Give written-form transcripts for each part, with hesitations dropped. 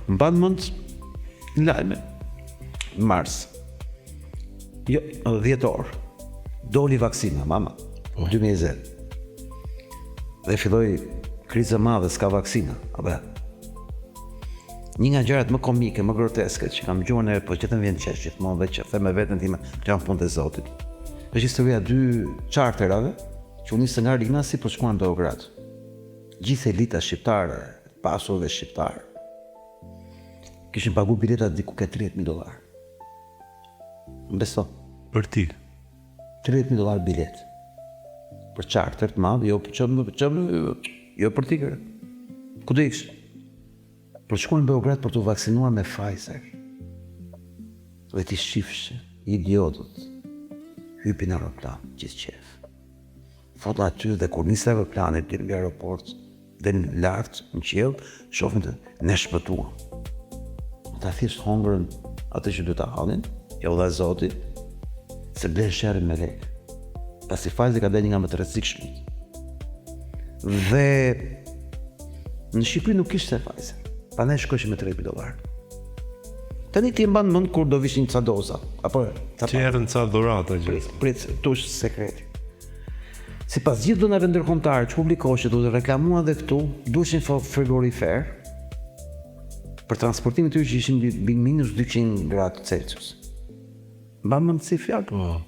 Mban mend lajme. Mars. Jo, 10 orë. Doli vaksina, mama. 2020. Dhe filloi kriza e madhe, s'ka vaksina. Apo. Një nga gjërat më komike, më groteske që kam dëgjuar ne, po që të vjen qesh gjithmonë dhe që them me veten time, që janë punë e Zotit. Është historia 2 charterave që u nisën nga Rinasi për shkuan në Beograd. Gjithë elita shqiptare, pasurve shqiptar, kishin pagu biletat diku ke $30,000. Beso. Për ti? $30,000 bilet. Për charter të madh, jo për ti kërë. Ku do iksh? Për shkuan në Beograd për të vaksinuar me Pfizer. Dhe ti shifsh, idiotët, hypin aeroplan, gjithë qef. Foto aty dhe kur nisë aeroplanit deri nga aeroport, dhe në lartë, në qiell, shohin të ne shpëtuam. Ata thjesht hongërën atë që duhet ta hanin, ja u dha Zoti, se blen sherrin me lekë. Pasi Pfizer ka dhënë nga më të rrezikshmit. Dhe në Shqipëri nuk kishte Pfizer. Prandaj shkoshim me $30,000. Tani ti mban mend kur do vishin ca doza, apo që erën ca dhurata gjithë. Prit, tush sekreti. Sipas gjithë dhënave ndërkombëtare që publikohen që duhet reklamuar edhe këtu, duheshin frigorifer për transportimin e tyre që ishin mbi -200 gradë Celsius. Mban mend si fjalë? Po.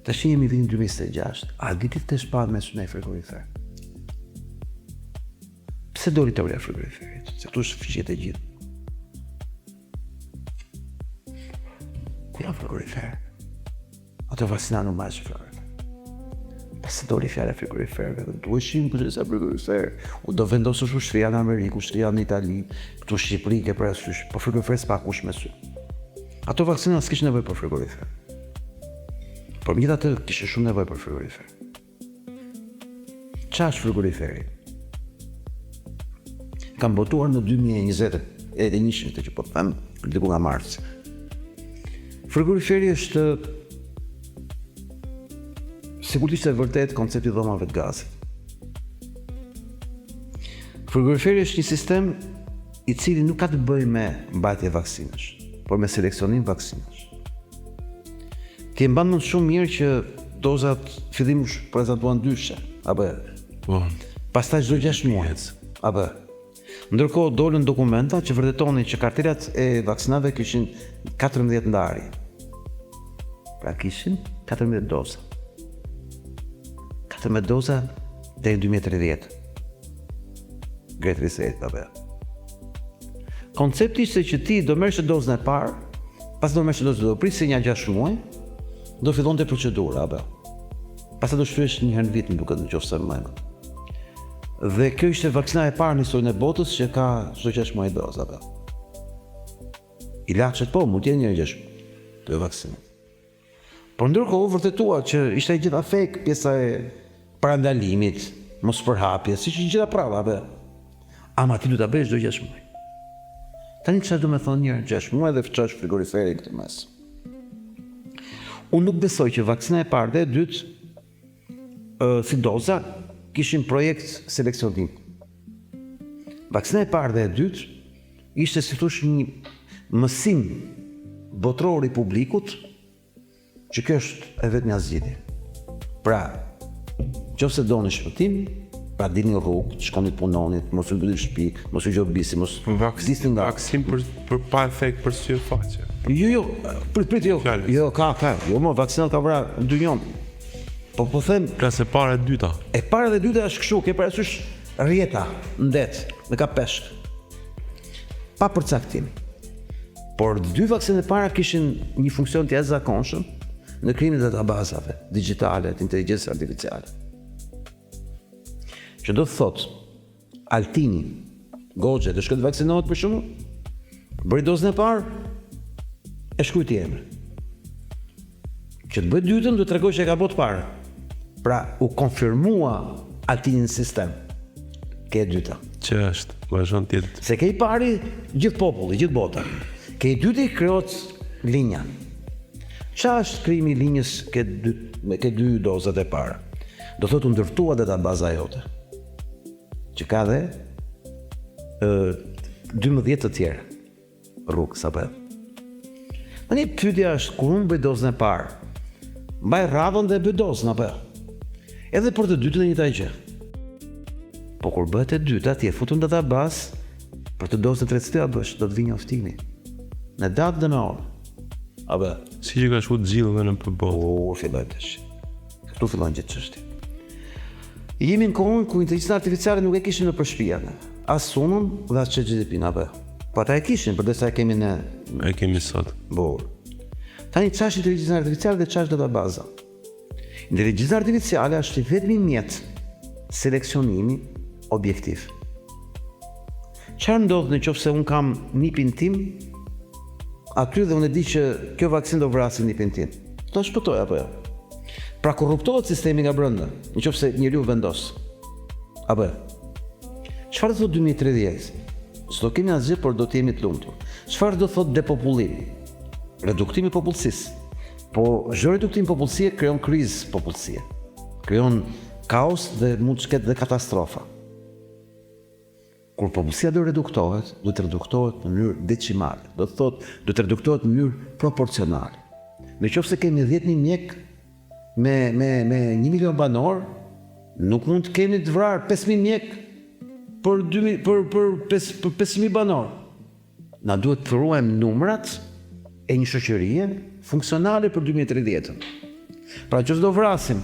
Tash jemi vitin 2026. A ditit të shpat me sunaj frigorifer? Pse doli teoria frigoriferit? Se këtu është fshjet e gjithë. Ku janë frigorifer? Ato vaksina nuk marrë frigorifer. Pse doli fjala frigoriferve? Duheshin përse frigorifer. U do vendosësh ushtria në Amerikë, ushtria në Itali, këtu Shqipëri ke parasysh, po frigorifer s'pa kush me sy. Ato vaksina s'kishin nevojë për frigorifer. Por megjithatë kishte shumë nevojë për frigorifer. Çfarë është frigoriferi? Kam botuar në 2020, edhe nishin të që po të them, diku nga marsi. Frigoriferi është sigurisht e vërtet koncepti dhomave të gazit. Frigoriferi është një sistem i cili nuk ka të bëjë me mbajtje vaksinash, por me seleksionim vaksinash. Ti e mban mend shumë mirë që dozat fillim prezantuan ndryshe, apo pastaj çdo 6 muaj, apo ndërkohë dolën dokumenta që vërtetonin që kartelat e vaksinave kishin 14 ndarje. Pra kishin 14 doza. 14 doza deri në 2030. Great Reset, apo. Koncepti ishte që ti do merresh dozën e parë, pas do merresh dozën, do prisë një 6 muaj, do fillonte procedura, apo. Pastaj do shtryesh një herë në vit, më duket, nëse më mend. Dhe kjo ishte vaksina e parë në historinë e botës që ka çdo 6 muaj dozë, apo. Ilaçet po, mund të jenë një 6 të vaksinë. Por ndërkohë vërtetua që ishte gjitha fake pjesa e parandalimit, mos përhapje, siç gjitha prava, apo. Ama ti duhet ta bësh çdo 6 muaj. Tani çfarë do të thonë një 6 muaj dhe ç'është frigoriferi këtë mes? Unë nuk besoj që vaksina e parë dhe e dytë si doza kishin projekt seleksionim. Vaksina e parë dhe e dytë ishte si thosh një mësim botror i publikut që kjo është e vetë një zgjidhje. Pra, nëse doni shpëtim, pra dilni në rrugë, shkoni të punonit, mos u bëni në shtëpi, mos u gjobisni, mos vaksin për pa efekt për sy faqe. Jo, prit, jo. Jo, ka. Jo, mo vaksinat ka vrarë në dynjon. Po them, Klasë e para e dyta. E para dhe e dyta është kështu, ke parasysh rjeta në det, me ka peshk. Pa përcaktim. Por dy vaksinat e para kishin një funksion të jashtëzakonshëm në krimin e databazave digjitale të inteligjencës artificiale. Që do të thotë, Altini, Goxha, do shkojë të vaksinohet për shkakun, bëri dozën e parë, e shkruajti emrin. Që të bëj dytën, do të tregoj që e ka bërë të parë. Pra, u konfirmua Altini në sistem. Ke e dyta. Që është, vazhdon të jetë. Se ke i pari gjithë populli, gjithë bota. Ke i dyti krijohet linja. Qa është krijimi i linjës ke dy dozat e para? Do thotë u ndërtua databaza jote. Që ka dhe 12 të tjerë rrugës apo. Tani pyetja është, kur unë bëj dozën e parë, mbaj radhën dhe bëj dozën apo. Edhe për të dytën e njëjta gjë. Po kur bëhet e dyta, ti e futun në database për të dozën e tretë të bësh, do të vinë njoftimi. Në datë dhe në orë. Apo. Si që ka shku të gjillë dhe në përbotë. Fillojnë tash. Këtu fillojnë gjithë çështje. Jemi në kohën ku inteligjenca artificiale nuk e kishin në përshpia. As sunën dhe as ChatGPT-n apo. Po ata e kishin, përdesë e kemi në E kemi sot. Bor. Tani ç'është inteligjenca artificiale dhe ç'është databaza? Inteligjenca artificiale është vetëm mjet seleksionimi objektiv. Çfarë ndodh nëse un kam nipin tim, aty dhe unë e di që kjo vaksin do vrasë nipin tim. Do shpëtoj apo jo? Pra korruptohet sistemi nga brenda, nëse njeriu vendos. Apo. Çfarë do thotë 2030? S'do kemi asgjë, por do të jemi të lumtur. Çfarë do thotë depopullimi? Reduktimi i popullsisë. Po çdo reduktim i popullsisë krijon krizë popullsie. Krijon kaos dhe mund të ketë dhe katastrofa. Kur popullsia do reduktohet, do të reduktohet në mënyrë decimale. Do të thotë, do të reduktohet në mënyrë proporcionale. Nëse kemi 10.000 mjek me 1 milion banor, nuk mund të kemi të vrarë 5.000 mjek për 5.000 banor. Na duhet të ruajmë numrat e një shoqërie funksionale për 2030. Pra që do vrasim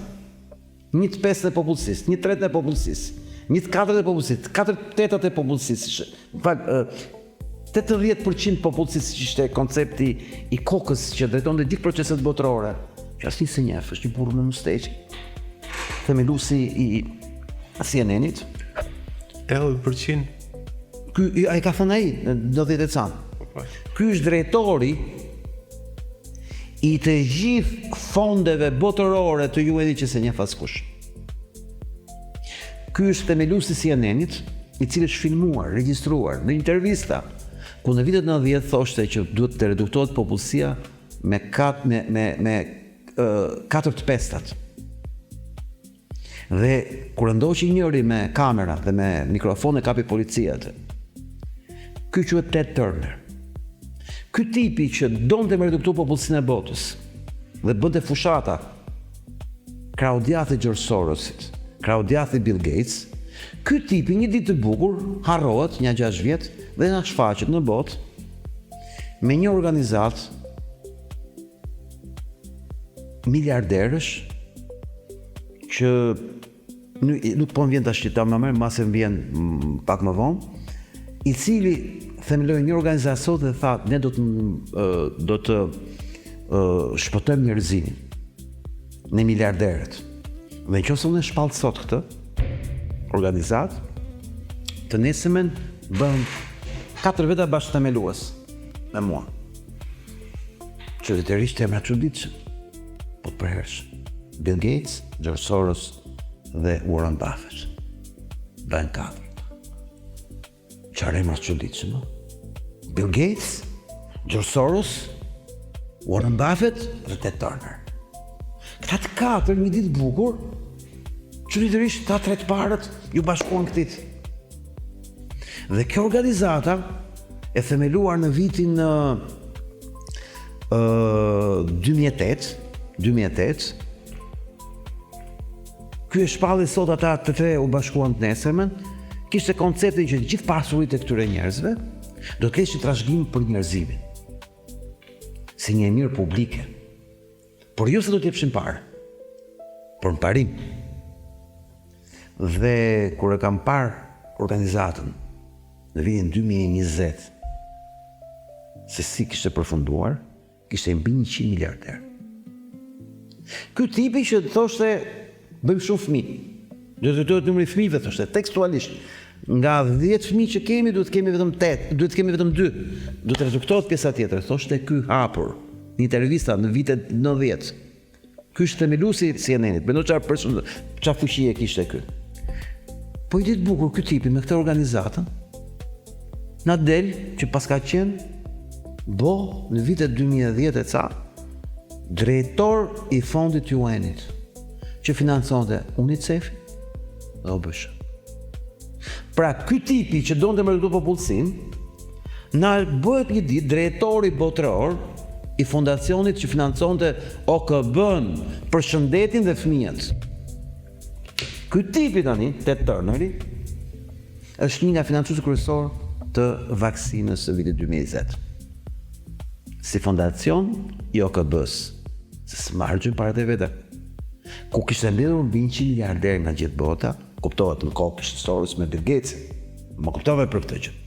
1/5 e popullsisë, 1/3 e popullsisë, 1/4 e popullsisë, 4/8 e popullsisë. 80% popullsisë që ishte koncepti i kokës që drejtonte gjithë proceset botërore. Që asnjë se njeh, është një burr me musteq. Themelusi i CNN-it. 80%? Ky ai ka thënë ai në 90 e ca. Ky është drejtori i të gjithë fondeve botërore të ju edhi që se njeh askush. Ky është themelusi i CNN-it, i cili është filmuar, regjistruar në intervista, ku në vitet 90 thoshte që duhet të reduktohet popullsia me 4/5. Dhe kur ndoqi njëri me kamera dhe me mikrofon e kapi policia atë. Ky quhet Ted Turner. Ky tipi që donte me reduktu popullsinë e botës dhe bënte fushata, kraudjathi George Sorosit, kraudjathi Bill Gates, ky tipi një ditë të bukur harrohet një 6 vjet dhe na shfaqet në botë me një organizatë miliarderësh që nuk po më vjen tash ta më merr, mbase më vjen pak më vonë, i cili themeloi një organizacion dhe tha ne do të shpëtojmë njerëzimin, ne miliarderët. Dhe nëse unë shpall sot këtë organizatë, të nesërmen bën 4 veta bashkë themelues me mua. Qytetërisht emra të çuditshëm. Po të përhersh. Bill Gates, George Soros dhe Warren Buffett. Bën 4. Çfarë emra të çuditshëm? Bill Gates, George Soros, Warren Buffett dhe Ted Turner. Këta të 4 një ditë bukur, qytetërisht ta 3 parët ju bashkuan këtit. Dhe kjo organizata e themeluar në vitin 2008, ky e shpalli sot ata të 3 u bashkuan të nesërmen, kishte konceptin që gjithë pasuritë e këtyre njerëzve do të kishin trashëgim për njerëzimin. Si një mirë publike. Por jo se do të jepshin parë, por në parim. Dhe kur e kam parë organizatën në vitin 2020, se si kishte përfunduar, kishte mbi 100 miliarder. Ky tipi që thoshte bëjmë shumë fëmijë. Duhet numri fëmijëve thoshte tekstualisht. Nga 10 fëmijë që kemi, duhet kemi vetëm 8, duhet kemi vetëm 2. Duhet të reduktohet pjesa tjetër, thoshte ky hapur. Një intervista në vitet 90. Ky është themeluesi i CNN-it. Mendo çfarë fuqie kishte ky. Po i ditë bukur ky tipi me këtë organizatën. Na del që paska qenë në vitet 2010 e ca drejtor i fondit UN-it që financonte UNICEF dhe OBSH. Pra ky tipi që donte me reduktu popullsinë na bëhet një ditë drejtori botëror i fondacionit që financonte OKB-n për shëndetin dhe fëmijët. Ky tipi tani, Ted Turneri, është një nga financuesit kryesor të vaksinës së vitit 2020. Si fondacion i OKB-s, se s'marrën parat e veta. Ku kishte mbledhur mbi 100 miliarder nga gjithë bota, kuptohet në kohë kishte Soros me Bill Gates. Më kuptove për këtë gjë.